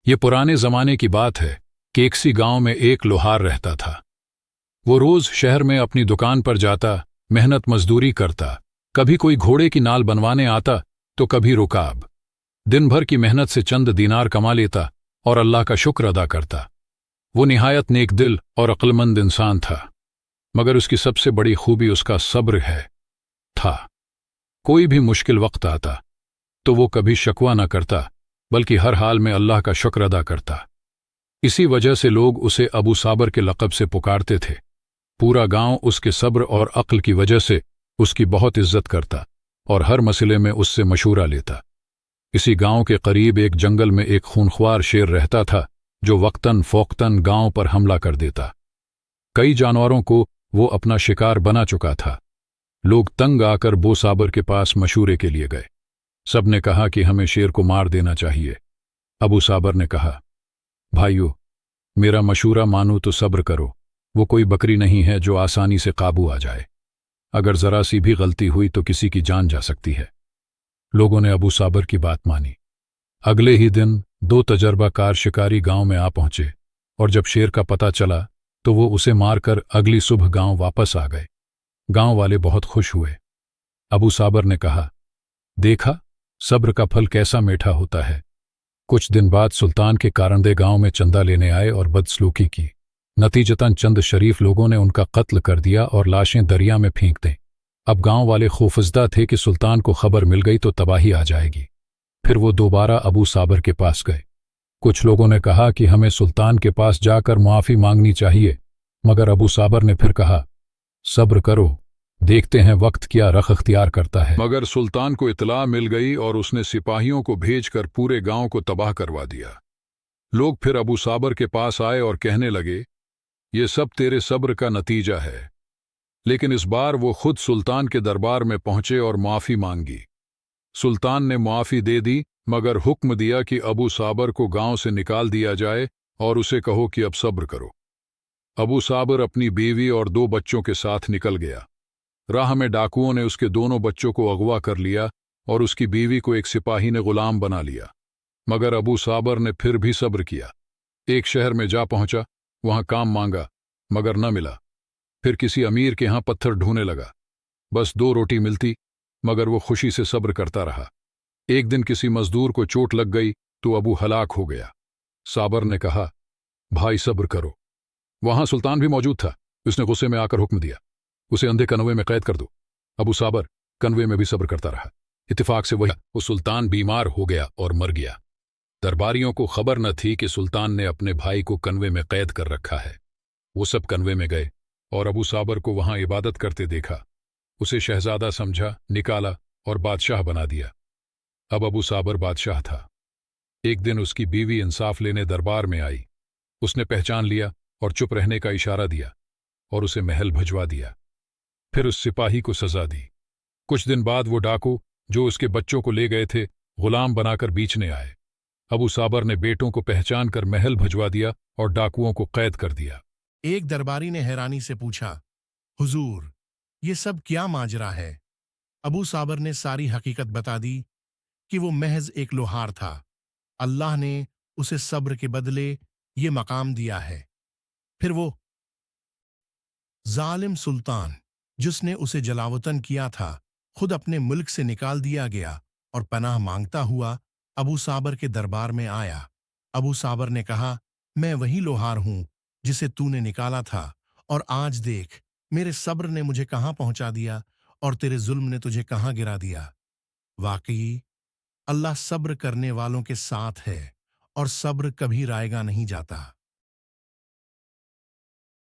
یہ पुराने ज़माने की बात है कि एक सी गांव में एक लोहार रहता था। वो रोज शहर में अपनी दुकान पर जाता, मेहनत मजदूरी करता, कभी कोई घोड़े की नाल बनवाने आता तो कभी रुकाब। दिन भर की मेहनत से चंद दीनार कमा लेता और अल्लाह का शुक्र अदा करता। वो निहायत नेक दिल और अक्लमंद इंसान था, मगर उसकी सबसे बड़ी खूबी उसका सब्र था। कोई भी मुश्किल वक्त आता तो वो कभी शकवा न करता, बल्कि हर हाल में अल्लाह का शुक्र अदा करता। इसी वजह से लोग उसे अबू साबर के लक़ब से पुकारते थे। पूरा गांव उसके सब्र और अक्ल की वजह से उसकी बहुत इज्जत करता और हर मसले में उससे मशूरा लेता। इसी गांव के करीब एक जंगल में एक खूनख्वार शेर रहता था जो वक्तन फ़ौक़तन गांव पर हमला कर देता। कई जानवरों को वो अपना शिकार बना चुका था। लोग तंग आकर अबू साबर के पास मशूरे के लिए गए। सब ने कहा कि हमें शेर को मार देना चाहिए। अबू साबर ने कहा, भाइयों, मेरा मशूरा मानो तो सब्र करो। वो कोई बकरी नहीं है जो आसानी से काबू आ जाए। अगर जरा सी भी गलती हुई तो किसी की जान जा सकती है। लोगों ने अबू साबर की बात मानी। अगले ही दिन दो तजर्बाकार शिकारी गांव में आ पहुंचे और जब शेर का पता चला तो वो उसे मारकर अगली सुबह गांव वापस आ गए। गांव वाले बहुत खुश हुए। अबू साबर ने कहा, देखा, सब्र का फल कैसा मीठा होता है। कुछ दिन बाद सुल्तान के कारंदे गांव में चंदा लेने आए और बदसलूकी की। नतीजतन चंद शरीफ लोगों ने उनका कत्ल कर दिया और लाशें दरिया में फेंक दें। अब गांव वाले खौफजदा थे कि सुल्तान को खबर मिल गई तो तबाही आ जाएगी। फिर वो दोबारा अबू साबर के पास गए। कुछ लोगों ने कहा कि हमें सुल्तान के पास जाकर मुआफ़ी मांगनी चाहिए, मगर अबू साबर ने फिर कहा, सब्र करो, देखते हैं वक्त क्या रख अख्तियार करता है। मगर सुल्तान को इतला मिल गई और उसने सिपाहियों को भेजकर पूरे गांव को तबाह करवा दिया। लोग फिर अबू साबर के पास आए और कहने लगे, ये सब तेरे सब्र का नतीजा है। लेकिन इस बार वो खुद सुल्तान के दरबार में पहुंचे और मुआफ़ी मांगी। सुल्तान ने मुआफ़ी दे दी, मगर हुक्म दिया कि अबू साबर को गांव से निकाल दिया जाए और उसे कहो कि अब सब्र करो। अबू साबर अपनी बीवी और दो बच्चों के साथ निकल गया। राह में डाकुओं ने उसके दोनों बच्चों को अगवा कर लिया और उसकी बीवी को एक सिपाही ने गुलाम बना लिया। मगर अबू साबर ने फिर भी सब्र किया। एक शहर में जा पहुंचा, वहां काम मांगा, मगर न मिला। फिर किसी अमीर के यहां पत्थर ढूंढने लगा। बस 2 रोटी मिलती, मगर वो खुशी से सब्र करता रहा। एक दिन किसी मजदूर को चोट लग गई तो अबू हलाक हो गया। साबर ने कहा, भाई सब्र करो। वहां सुल्तान भी मौजूद था। उसने गुस्से में आकर हुक्म दिया, उसे अंधे कनवे में कैद कर दो। अबू साबर कनवे में भी सब्र करता रहा। इत्तेफाक से वो सुल्तान बीमार हो गया और मर गया। दरबारियों को खबर न थी कि सुल्तान ने अपने भाई को कनवे में कैद कर रखा है। वो सब कनवे में गए और अबू साबर को वहां इबादत करते देखा। उसे शहजादा समझा, निकाला और बादशाह बना दिया। अब अबू साबर बादशाह था। एक दिन उसकी बीवी इंसाफ लेने दरबार में आई। उसने पहचान लिया और चुप रहने का इशारा दिया और उसे महल भिजवा दिया। फिर उस सिपाही को सजा दी। कुछ दिन बाद वो डाकू जो उसके बच्चों को ले गए थे, गुलाम बनाकर बेचने आए। अबू साबर ने बेटों को पहचान कर महल भिजवा दिया और डाकुओं को कैद कर दिया। एक दरबारी ने हैरानी से पूछा, हुजूर, ये सब क्या माजरा है? अबू साबर ने सारी हकीकत बता दी कि वो महज एक लोहार था। अल्लाह ने उसे सब्र के बदले ये मकाम दिया है। फिर वो जालिम सुल्तान जिसने उसे जलावतन किया था, खुद अपने मुल्क से निकाल दिया गया और पनाह मांगता हुआ अबू साबर के दरबार में आया। अबू साबर ने कहा, मैं वही लोहार हूं जिसे तूने निकाला था, और आज देख मेरे सब्र ने मुझे कहां पहुंचा दिया और तेरे जुल्म ने तुझे कहां गिरा दिया। वाकई अल्लाह सब्र करने वालों के साथ है और सब्र कभी रायगा नहीं जाता।